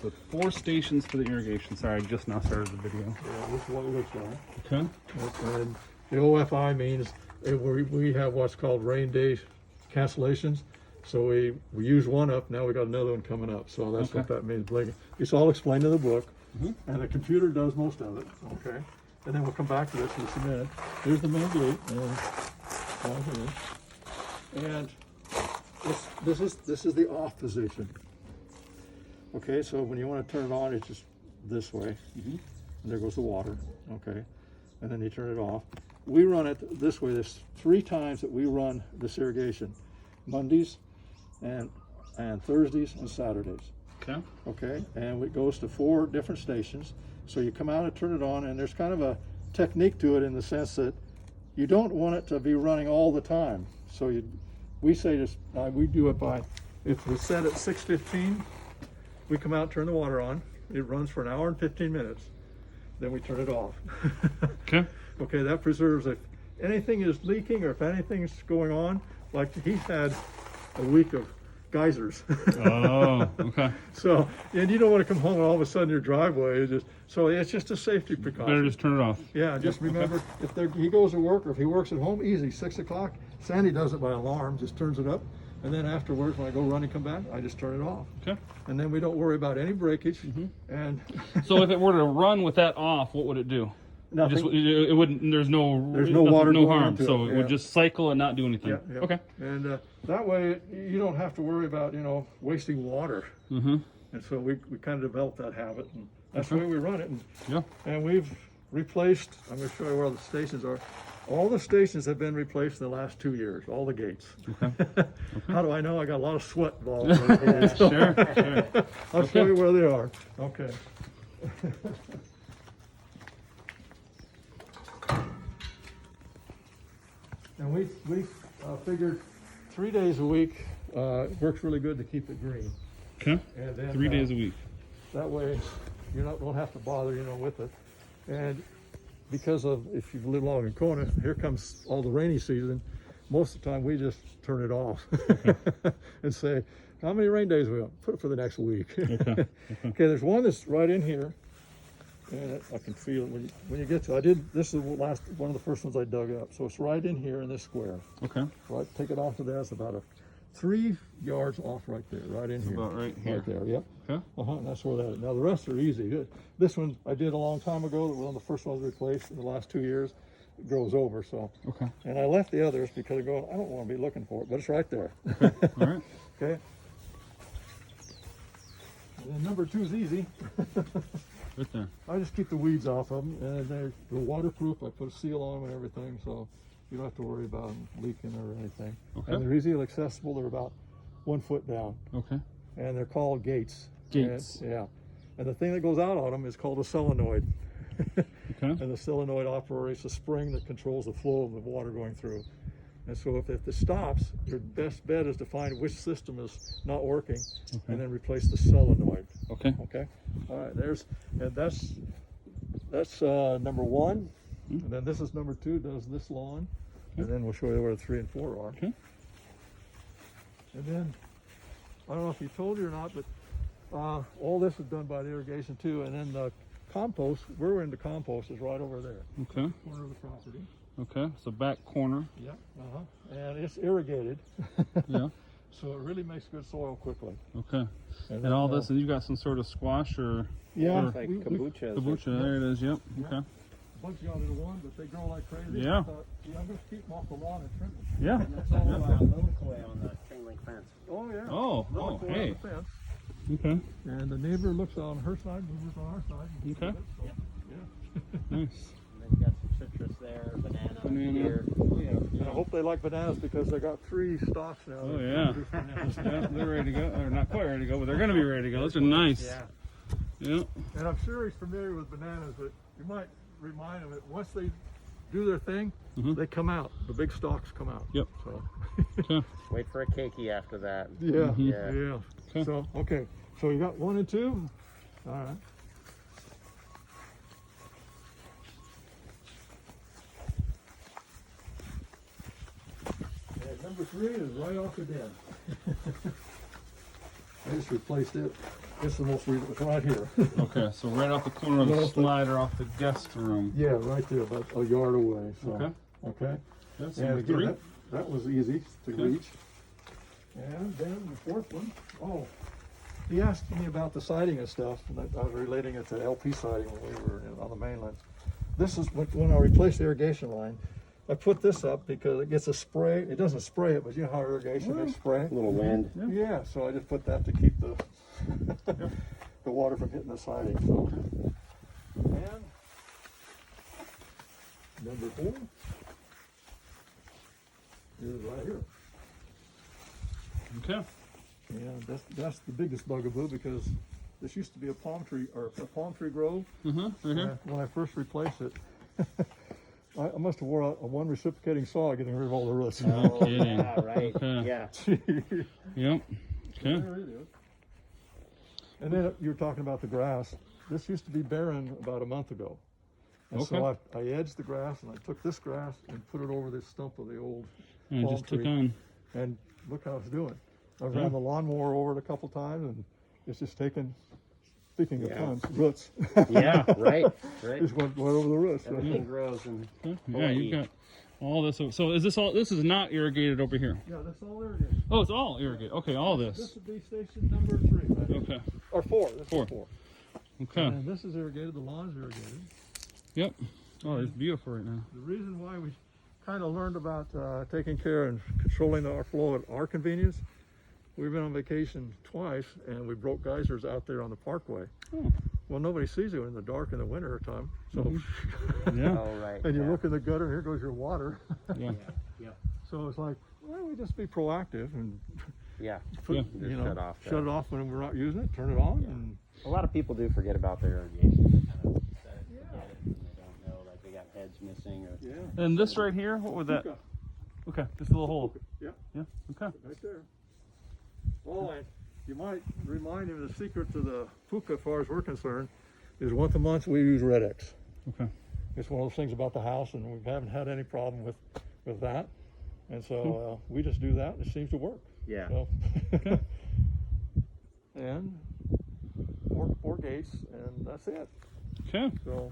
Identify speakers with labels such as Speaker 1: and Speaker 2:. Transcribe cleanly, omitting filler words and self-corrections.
Speaker 1: So 4 stations for the irrigation. Sorry, I just now started the video.
Speaker 2: Yeah, this is what it looks like.
Speaker 1: Okay.
Speaker 2: And the OFI means we have what's called rain day cancellations. So we use one up, now we got another one coming up. So that's what that means. It's all explained in the book, and the computer does most of it. Okay, and then we'll come back to this in just a minute. Here's the main gate, and this is the off position. Okay, so when you want to turn it on, it's just this way. And there goes the water. Okay, and then you turn it off. We run it this way. There's 3 times that we run this irrigation: Mondays, and Thursdays and Saturdays.
Speaker 1: Okay.
Speaker 2: Okay, and it goes to 4 different stations. So you come out and turn it on, and there's kind of a technique to it in the sense that you don't want it to be running all the time. So we say this, we do it by, if we set at 6:15, we come out and turn the water on. It runs for 1 hour and 15 minutes. Then we turn it off.
Speaker 1: Okay.
Speaker 2: Okay, that preserves if anything is leaking or if anything's going on, like he's had a week of geysers.
Speaker 1: Oh, okay.
Speaker 2: So, and you don't want to come home and all of a sudden your driveway is just, so it's just a safety precaution.
Speaker 1: Better just turn it off.
Speaker 2: Yeah, just remember, if he goes to work or if he works at home, easy, 6 o'clock. Sandy does it by alarm, just turns it up. And then afterwards, when I go run and come back, I just turn it off.
Speaker 1: Okay.
Speaker 2: And then we don't worry about any breakage. And
Speaker 1: So if it were to run with that off, what would it do?
Speaker 2: nothing.
Speaker 1: It wouldn't. There's no
Speaker 2: water
Speaker 1: no
Speaker 2: going
Speaker 1: harm.
Speaker 2: into
Speaker 1: So
Speaker 2: it,
Speaker 1: it would just cycle and not do anything.
Speaker 2: Yeah.
Speaker 1: Okay.
Speaker 2: And that way, you don't have to worry about, wasting water. And so we kind of developed that habit, and that's the way we run it. And we've replaced, I'm going to show you where the stations are. All the stations have been replaced in the last 2 years, all the gates. How do I know? I got a lot of sweat involved.
Speaker 1: Sure.
Speaker 2: I'll show you where they are. Okay. And we figured 3 days a week works really good to keep it green.
Speaker 1: Okay.
Speaker 2: And then
Speaker 1: 3 days a week.
Speaker 2: that way you don't have to bother, with it. And because of, if you live along in Kona, here comes all the rainy season. Most of the time we just turn it off and say, how many rain days we want? Put it for the next week. Okay, there's one that's right in here. And I can feel it when you get to it. This is one of the first ones I dug up. So it's right in here in this square.
Speaker 1: Okay.
Speaker 2: Right, take it off to there. It's about 3 yards off right there, right in here.
Speaker 1: About right here.
Speaker 2: Right there, yep.
Speaker 1: Okay.
Speaker 2: And that's where that is. Now the rest are easy. This one I did a long time ago. One of the first ones replaced in the last 2 years. It grows over, so.
Speaker 1: Okay.
Speaker 2: And I left the others because I go, I don't want to be looking for it, but it's right there.
Speaker 1: Okay. All right.
Speaker 2: Okay. And then number 2 is easy.
Speaker 1: Right there.
Speaker 2: I just keep the weeds off of them, and they're waterproof. I put a seal on them and everything, so you don't have to worry about them leaking or anything.
Speaker 1: Okay.
Speaker 2: And they're easily accessible. They're about 1 foot down,
Speaker 1: Okay.
Speaker 2: and they're called gates.
Speaker 1: Gates.
Speaker 2: And, yeah. And the thing that goes out on them is called a solenoid.
Speaker 1: Okay.
Speaker 2: And the solenoid operates a spring that controls the flow of the water going through. And so if it stops, your best bet is to find which system is not working, and then replace the solenoid.
Speaker 1: Okay.
Speaker 2: Okay. All right. That's number 1, and then this is number 2. Does this lawn, and then we'll show you where 3 and 4 are.
Speaker 1: Okay.
Speaker 2: And then I don't know if he told you or not, but all this is done by the irrigation too. And then the compost, where we're into compost, is right over there,
Speaker 1: Okay.
Speaker 2: corner of the property.
Speaker 1: Okay. So back corner.
Speaker 2: Yep. And it's irrigated.
Speaker 1: Yeah.
Speaker 2: So it really makes good soil quickly.
Speaker 1: Okay.
Speaker 2: And
Speaker 1: And all this, and you've got some sort of squash or
Speaker 2: Yeah.
Speaker 1: Or-
Speaker 3: Like
Speaker 2: we-
Speaker 3: kombucha.
Speaker 1: kombucha. There it is. Yep.
Speaker 2: Yeah.
Speaker 1: Okay.
Speaker 2: bunch got into one, but they grow like crazy.
Speaker 1: Yeah.
Speaker 2: I thought, I'm going to keep them off the lawn and trim them.
Speaker 1: Yeah.
Speaker 2: That's all about.
Speaker 3: Locally on the chain link fence.
Speaker 2: Oh, yeah.
Speaker 1: Oh,
Speaker 2: No,
Speaker 1: oh,
Speaker 2: it's around
Speaker 1: hey.
Speaker 2: the fence.
Speaker 1: Okay.
Speaker 2: And the neighbor looks on her side, we look on our side.
Speaker 1: Okay.
Speaker 2: So,
Speaker 3: Yep.
Speaker 2: yeah.
Speaker 1: Nice.
Speaker 3: And then you got some citrus there, banana,
Speaker 1: Banana.
Speaker 3: here.
Speaker 2: And I hope they like bananas because they got 3 stalks now.
Speaker 1: Oh,
Speaker 2: that
Speaker 1: yeah.
Speaker 2: produce bananas.
Speaker 1: Yeah, they're ready to go. Or not quite ready to go, but they're going to be ready to go. Those are nice.
Speaker 3: Yeah.
Speaker 1: Yeah.
Speaker 2: And I'm sure he's familiar with bananas, but you might remind him that once they do their thing,
Speaker 1: Mhm.
Speaker 2: they come out. The big stalks come out.
Speaker 1: Yep.
Speaker 2: So,
Speaker 1: Okay.
Speaker 3: Wait for a keiki after that.
Speaker 2: yeah,
Speaker 1: Mhm.
Speaker 3: Yeah.
Speaker 2: yeah.
Speaker 1: Okay.
Speaker 2: So, okay. So you got 1 and 2? All right. And number 3 is right off the den. I just replaced it. It's the most recent, it's right here.
Speaker 1: Okay, so right off the corner of the
Speaker 2: Right off the-
Speaker 1: slider off the guest room.
Speaker 2: Yeah, right there, about a yard away, so.
Speaker 1: Okay.
Speaker 2: Okay.
Speaker 1: That's
Speaker 2: And
Speaker 1: number
Speaker 2: again,
Speaker 1: 3.
Speaker 2: that was easy to
Speaker 1: Okay.
Speaker 2: reach. And then the fourth one, oh, he asked me about the siding and stuff, and I was relating it to LP siding when we were on the mainland. This is when I replaced the irrigation line. I put this up because it gets a spray. It doesn't spray it, but you know how irrigation is spray?
Speaker 3: A little wind.
Speaker 2: Yeah, so I just put that to keep the the water from hitting the siding. So, and number 4 is right here.
Speaker 1: Okay.
Speaker 2: And that's the biggest bugaboo because this used to be a palm tree grove.
Speaker 1: Right here.
Speaker 2: When I first replaced it, I must have wore out a one reciprocating saw getting rid of all the roots.
Speaker 1: No kidding.
Speaker 3: Yeah, right.
Speaker 1: Okay.
Speaker 3: Yeah.
Speaker 1: Yep. Okay.
Speaker 2: There it is. And then you were talking about the grass. This used to be barren about a month ago. And so I edged the grass and I took this grass and put it over this stump of the old
Speaker 1: And it
Speaker 2: palm
Speaker 1: just took
Speaker 2: tree.
Speaker 1: on.
Speaker 2: And look how it's doing. I
Speaker 1: Yeah.
Speaker 2: ran the lawnmower over it a couple times and it's just taking, speaking of
Speaker 3: Yeah.
Speaker 2: puns, roots.
Speaker 3: Yeah, right. Right.
Speaker 2: Just went over the roots. So.
Speaker 3: Everything grows and
Speaker 1: Okay. Yeah, you've got all this. So is this all? This is not irrigated over here.
Speaker 2: Yeah, that's all irrigated.
Speaker 1: Oh, it's all irrigated. Okay, all
Speaker 2: This
Speaker 1: this.
Speaker 2: would be station number 3, right?
Speaker 1: Okay.
Speaker 2: Or 4. This is
Speaker 1: 4.
Speaker 2: 4.
Speaker 1: Okay.
Speaker 2: And this is irrigated, the lawn's irrigated.
Speaker 1: Yep. Oh, it's beautiful right now.
Speaker 2: The reason why we kind of learned about taking care and controlling our flow at our convenience, we've been on vacation twice and we broke geysers out there on the parkway.
Speaker 1: Oh.
Speaker 2: Well, nobody sees you in the dark in the winter time. So,
Speaker 1: Yeah.
Speaker 3: oh right.
Speaker 2: and you
Speaker 3: yeah.
Speaker 2: look in the gutter and here goes your water.
Speaker 1: Yeah.
Speaker 3: Yeah.
Speaker 2: So it's like, well, we just be proactive and
Speaker 3: Yeah.
Speaker 2: put,
Speaker 1: Yeah.
Speaker 2: you
Speaker 3: Just
Speaker 2: know,
Speaker 3: shut off
Speaker 2: shut
Speaker 3: the-
Speaker 2: it off when we're not using it, turn it on,
Speaker 3: Yeah.
Speaker 2: and
Speaker 3: A lot of people do forget about their irrigation. They kind of set it, forget it, and they don't know, like they got heads missing or.
Speaker 2: yeah,
Speaker 1: And this right here, what would that?
Speaker 2: Puka.
Speaker 1: Okay, just a little hole.
Speaker 2: Yeah.
Speaker 1: Yeah. Okay.
Speaker 2: Right there. Oh, and you might remind him the secret to the puka, as far as we're concerned, is once a month we use Red X.
Speaker 1: Okay.
Speaker 2: It's one of those things about the house, and we haven't had any problem with that. And so we just do that, and it seems to work.
Speaker 3: Yeah.
Speaker 2: So. And four gates, and that's it.
Speaker 1: Okay.
Speaker 2: So.